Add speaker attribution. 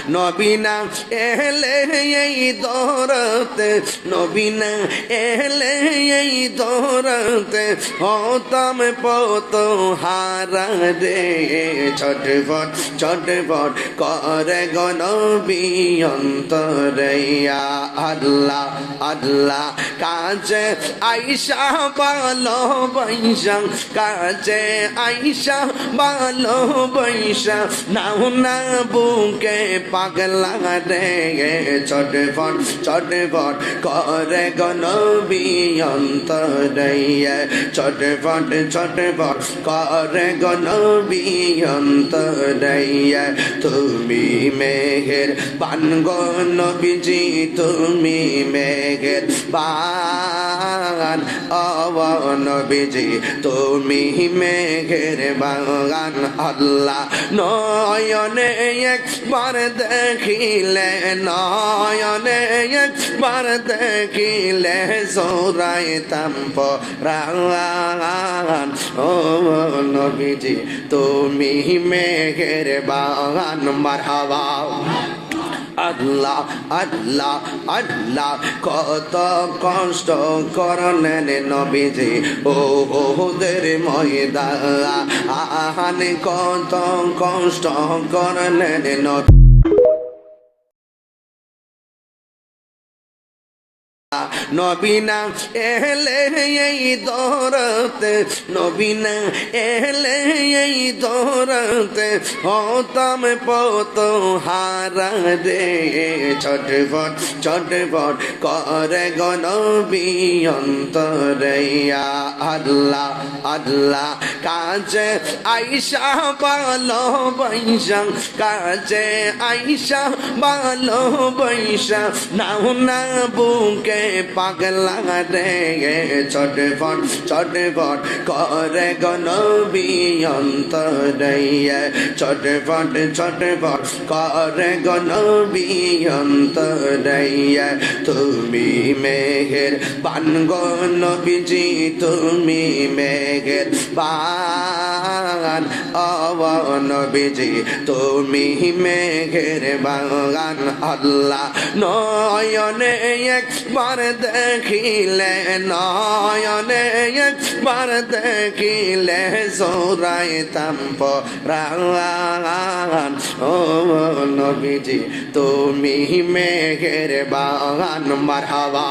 Speaker 1: নবী না এলে এই দরতে, নবী না এলে এই দরতে হতাম পত হারা রে। ছটফট ছটফট করে গো নবী অন্তরে, ইয়া আল্লাহ আল্লাহ কাছে আইসা ভালোবাসা, কাছে আইসা ভালোবাসা নাও না বুকে পাগলা রে। ছটফট ছটফট করে গো নবী অন্তরে, ছটফট ছটফট করে গো নবী অন্তরে। তুমি মেহের বান গো নবীজি, তুমি মেহের বান ও নবীজি, তুমি মেহের বান। আল্লাহ নয়নে একবার দেখিলে, নয়নে একবার দেখিলে জোড়াইতাম পরাণ। ও নবীজি তুমি মেহের বান। মারহাবা আল্লাহ আল্লাহ আল্লাহ কত কষ্ট করলেন নবীজি ওহুদের ময়দানে, কত কষ্ট করলেন নবী। নবী না এলে এই দরতে, নবী না এলে এই দরতে হতাম পত হারা রে। ছটফট ছটফট করে গো নবী অন্তরে, ইয়া আল্লাহ আল্লাহ কাছে আইসা ভালোবাসা, কাছে আইসা ভালোবাসা নাও না বুকে পাগলা রে। ছটফট ছটফট করে গো নবী অন্তরে, ছটফট ছটফট করে গো নবী অন্তরে। তুমি মেহের বান গো নবীজি, তুমি মেহের বান ও নবীজি, তুমি মেহের বান। আল্লাহ নয়নে একবার দেখিলে, নয়নে একবার দেখিলে জোড়াইতাম পরাণ। ও নবীজি তুমি মেহের বান। মারহাবা।